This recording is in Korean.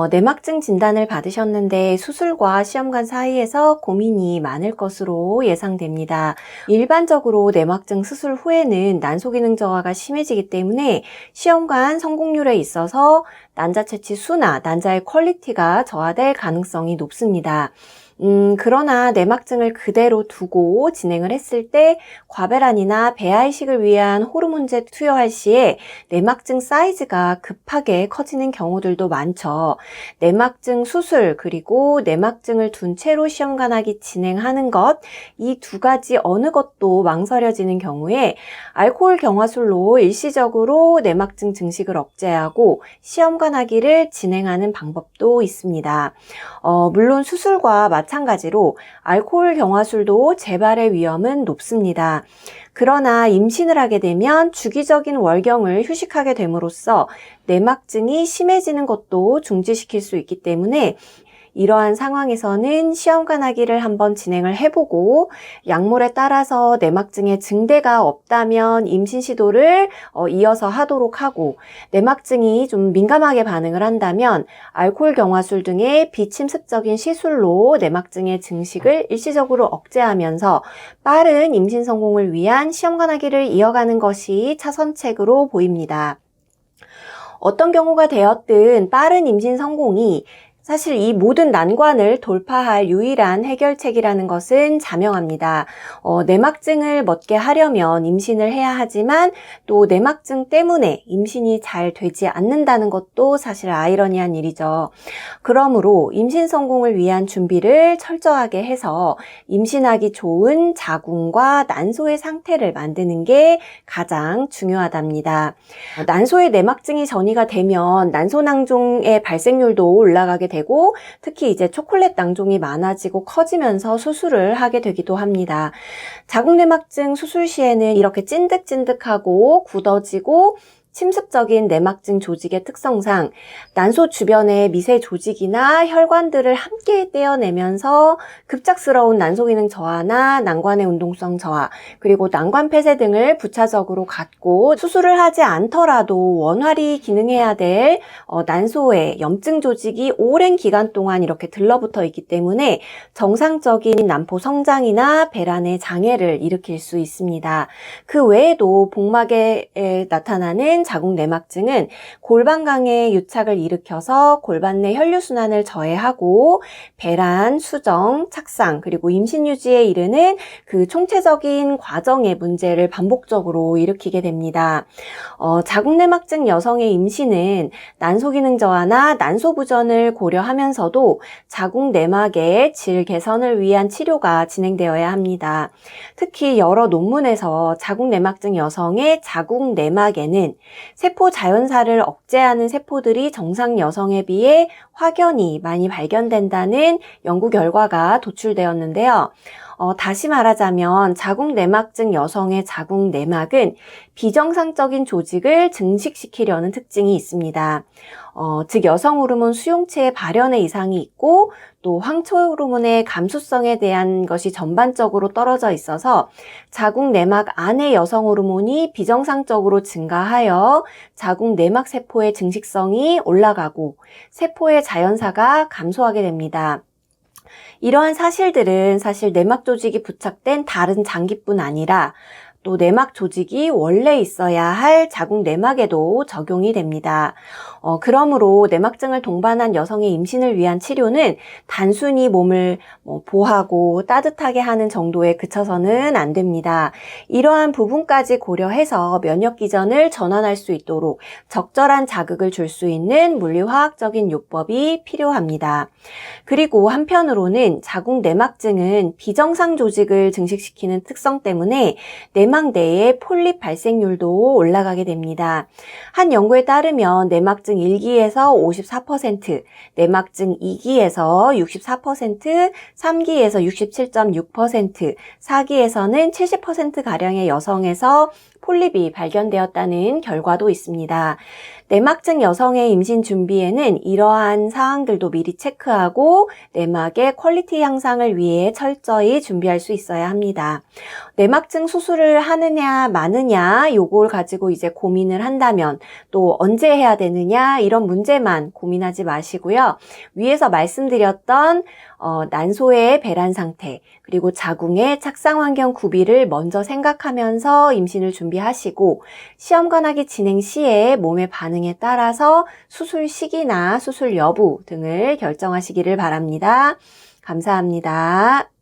내막증 진단을 받으셨는데 수술과 시험관 사이에서 고민이 많을 것으로 예상됩니다. 일반적으로 내막증 수술 후에는 난소 기능 저하가 심해지기 때문에 시험관 성공률에 있어서 난자 채취 수나 난자의 퀄리티가 저하될 가능성이 높습니다. 그러나 내막증을 그대로 두고 진행을 했을 때 과배란이나 배아이식을 위한 호르몬제 투여할 시에 내막증 사이즈가 급하게 커지는 경우들도 많죠. 내막증 수술 그리고 내막증을 둔 채로 시험관하기 진행하는 것, 이 두 가지 어느 것도 망설여지는 경우에 알코올 경화술로 일시적으로 내막증 증식을 억제하고 시험관하기를 진행하는 방법도 있습니다. 물론 수술과 마찬가지로 알코올 경화술도 재발의 위험은 높습니다. 그러나 임신을 하게 되면 주기적인 월경을 휴식하게 됨으로써 내막증이 심해지는 것도 중지시킬 수 있기 때문에 이러한 상황에서는 시험관하기를 한번 진행을 해보고 약물에 따라서 내막증의 증대가 없다면 임신 시도를 이어서 하도록 하고, 내막증이 좀 민감하게 반응을 한다면 알코올 경화술 등의 비침습적인 시술로 내막증의 증식을 일시적으로 억제하면서 빠른 임신 성공을 위한 시험관하기를 이어가는 것이 차선책으로 보입니다. 어떤 경우가 되었든 빠른 임신 성공이 사실 이 모든 난관을 돌파할 유일한 해결책이라는 것은 자명합니다. 내막증을 멎게 하려면 임신을 해야 하지만 또 내막증 때문에 임신이 잘 되지 않는다는 것도 사실 아이러니한 일이죠. 그러므로 임신 성공을 위한 준비를 철저하게 해서 임신하기 좋은 자궁과 난소의 상태를 만드는 게 가장 중요하답니다. 난소에 내막증이 전이가 되면 난소낭종의 발생률도 올라가게 되고 특히 이제 초콜릿 낭종이 많아지고 커지면서 수술을 하게 되기도 합니다. 자궁내막증 수술 시에는 이렇게 찐득찐득하고 굳어지고 침습적인 내막증 조직의 특성상 난소 주변의 미세 조직이나 혈관들을 함께 떼어내면서 급작스러운 난소 기능 저하나 난관의 운동성 저하, 그리고 난관 폐쇄 등을 부차적으로 갖고 수술을 하지 않더라도 원활히 기능해야 될 난소의 염증 조직이 오랜 기간 동안 이렇게 들러붙어 있기 때문에 정상적인 난포 성장이나 배란의 장애를 일으킬 수 있습니다. 그 외에도 복막에 나타나는 자궁 내막증은 골반강의 유착을 일으켜서 골반 내 혈류순환을 저해하고 배란, 수정, 착상, 그리고 임신 유지에 이르는 그 총체적인 과정의 문제를 반복적으로 일으키게 됩니다. 자궁 내막증 여성의 임신은 난소 기능 저하나 난소 부전을 고려하면서도 자궁 내막의 질 개선을 위한 치료가 진행되어야 합니다. 특히 여러 논문에서 자궁 내막증 여성의 자궁 내막에는 세포 자연사를 억제하는 세포들이 정상 여성에 비해 확연히 많이 발견된다는 연구 결과가 도출되었는데요. 다시 말하자면 자궁 내막증 여성의 자궁 내막은 비정상적인 조직을 증식시키려는 특징이 있습니다. 즉 여성 호르몬 수용체의 발현에 이상이 있고 또 황초 호르몬의 감수성에 대한 것이 전반적으로 떨어져 있어서 자궁 내막 안의 여성 호르몬이 비정상적으로 증가하여 자궁 내막 세포의 증식성이 올라가고 세포의 자연사가 감소하게 됩니다. 이러한 사실들은 사실 내막 조직이 부착된 다른 장기뿐 아니라 또 내막 조직이 원래 있어야 할 자궁 내막에도 적용이 됩니다. 그러므로 내막증을 동반한 여성의 임신을 위한 치료는 단순히 몸을 보하고 따뜻하게 하는 정도에 그쳐서는 안 됩니다. 이러한 부분까지 고려해서 면역 기전을 전환할 수 있도록 적절한 자극을 줄 수 있는 물리화학적인 요법이 필요합니다. 그리고 한편으로는 자궁 내막증은 비정상 조직을 증식시키는 특성 때문에 내막 내의 폴립 발생률도 올라가게 됩니다. 한 연구에 따르면 내막증 1기에서 54%, 내막증 2기에서 64%, 3기에서 67.6%, 4기에서는 70%가량의 여성에서 폴립이 발견되었다는 결과도 있습니다. 내막증 여성의 임신 준비에는 이러한 사항들도 미리 체크하고 내막의 퀄리티 향상을 위해 철저히 준비할 수 있어야 합니다. 내막증 수술을 하느냐 마느냐 요걸 가지고 이제 고민을 한다면 또 언제 해야 되느냐 이런 문제만 고민하지 마시고요. 위에서 말씀드렸던 난소의 배란 상태 그리고 자궁의 착상 환경 구비를 먼저 생각하면서 임신을 준비하시고 시험관하기 진행 시에 몸의 반응에 따라서 수술 시기나 수술 여부 등을 결정하시기를 바랍니다. 감사합니다.